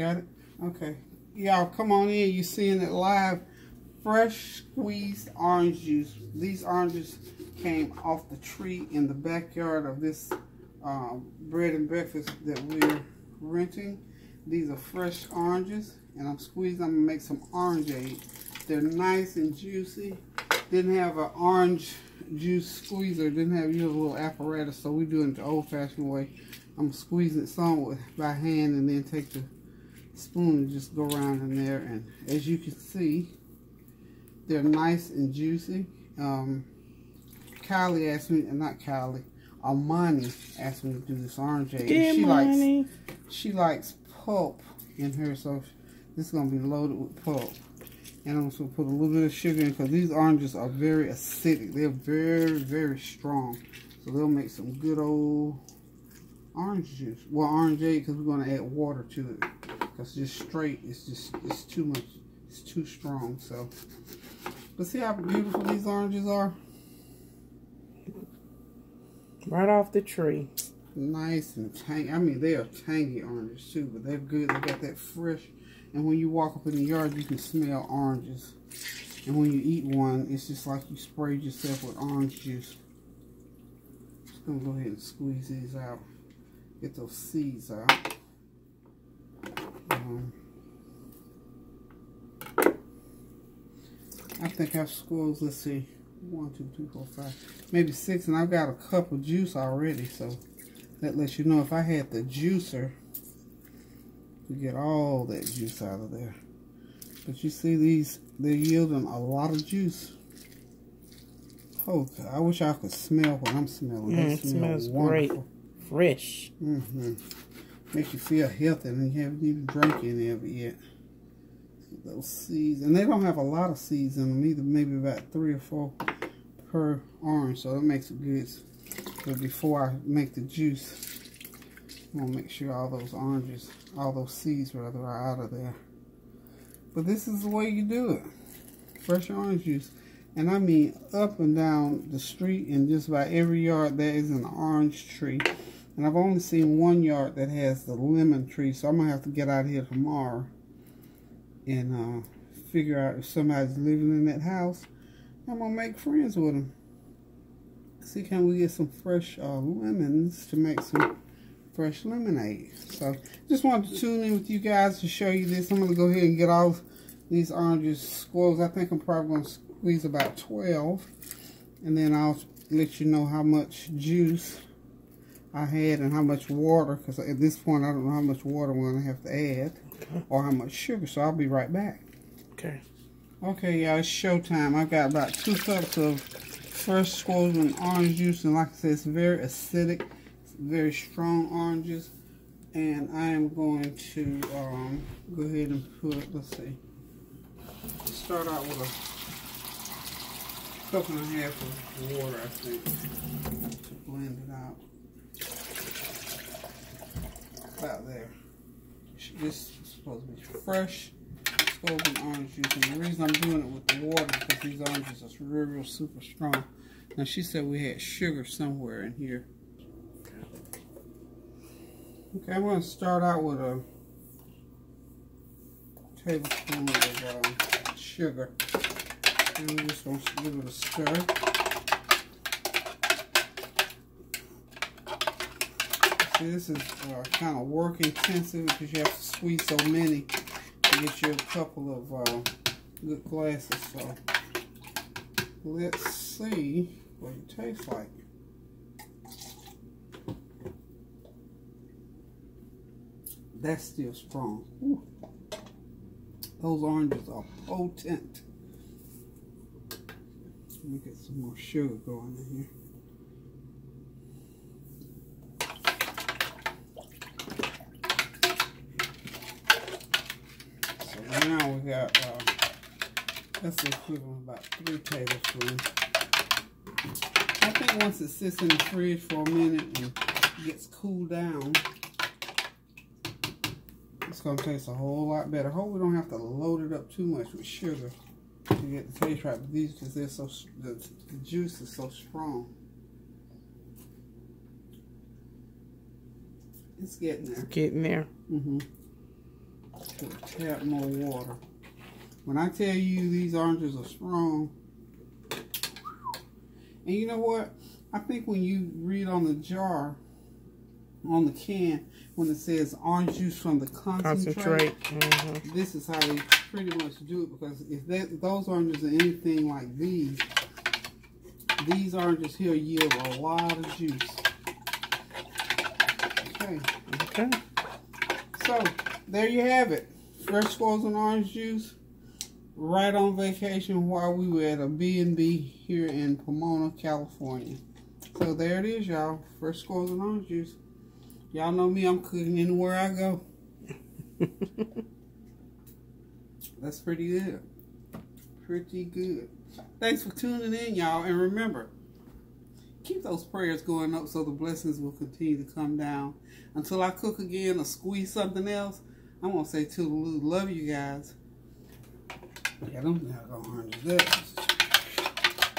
Got it? Okay. Y'all, come on in. You're seeing it live. Fresh squeezed orange juice. These oranges came off the tree in the backyard of this bread and breakfast that we're renting. These are fresh oranges, and I'm squeezing. I'm gonna make some orangeade. They're nice and juicy. Didn't have an orange juice squeezer. Didn't have your little apparatus, so we do it the old-fashioned way. I'm squeezing it some by hand, and then take the spoon and just go around in there. And as you can see, they're nice and juicy. Kylie asked me, not Kylie, Armani asked me to do this orangeade. She likes pulp in her, so this is gonna be loaded with pulp. And I'm just gonna put a little bit of sugar in, because these oranges are very acidic. They're very, very strong, so they'll make some good old orange juice. Well, orangeade, because we're gonna add water to it. Because just straight, it's too much. It's too strong. So, but see how beautiful these oranges are. Right off the tree. Nice and tangy. I mean, they are tangy oranges too, but they're good. They got that fresh. And when you walk up in the yard, you can smell oranges. And when you eat one, it's just like you sprayed yourself with orange juice. Just gonna go ahead and squeeze these out. Get those seeds out. I think I've squeezed, let's see, 1, 2, 3, 4, 5, maybe 6, and I've got a cup of juice already, so that lets you know if I had the juicer to get all that juice out of there. But you see these, they're yielding a lot of juice. Oh, God, I wish I could smell what I'm smelling. It smells great. Fresh. Makes you feel healthy, and you haven't even drank any of it yet. Those seeds, and they don't have a lot of seeds in them either, maybe about 3 or 4 per orange, so that makes it good. But before I make the juice, I'm gonna make sure all those oranges, all those seeds rather, are out of there. But this is the way you do it. Fresh orange juice. And I mean, up and down the street in just about every yard there is an orange tree. And I've only seen one yard that has the lemon tree, so I'm gonna have to get out here tomorrow and figure out if somebody's living in that house. I'm gonna make friends with them. See, can we get some fresh lemons to make some fresh lemonade? So just wanted to tune in with you guys to show you this. I'm gonna go ahead and get all these oranges squeezed. I think I'm probably gonna squeeze about 12, and then I'll let you know how much juice I had and how much water, because at this point I don't know how much water we're gonna have to add, or how much sugar. So I'll be right back. Okay, y'all, it's showtime. I've got about 2 cups of fresh squeezed orange juice, and like I said, it's very acidic, very strong oranges. And I am going to go ahead and put, let's see, start out with a 1.5 cups of water, I think, to blend it out. About there. This is supposed to be fresh squeezed orange juice, and the reason I'm doing it with the water is because these oranges are real super strong. Now she said we had sugar somewhere in here. Okay, I'm going to start out with a tablespoon of sugar, and we're just going to give it a stir. This is kind of work intensive because you have to squeeze so many to get you a couple of good glasses. So let's see what it tastes like. That's still strong. Ooh. Those oranges are potent. Let me get some more sugar going in here. Now we got, that's the equivalent of about 3 tablespoons. I think once it sits in the fridge for a minute and gets cooled down, it's going to taste a whole lot better. Hope we don't have to load it up too much with sugar to get the taste right. But these, because they're so, the juice is so strong. It's getting there. Getting there. Mm-hmm. Put a tap more water. When I tell you these oranges are strong, and you know what? I think when you read on the jar, on the can, when it says orange juice from the concentrate. This is how they pretty much do it, because if those oranges are anything like these oranges here yield a lot of juice. Okay. So, there you have it. Fresh frozen orange juice. Right on vacation while we were at a B&B here in Pomona, California. So there it is, y'all. Fresh frozen orange juice. Y'all know me, I'm cooking anywhere I go. That's pretty good. Pretty good. Thanks for tuning in, y'all. And remember, keep those prayers going up so the blessings will continue to come down. Until I cook again or squeeze something else, I'm going to say toodaloo. Love you guys. Yeah, them doggone oranges.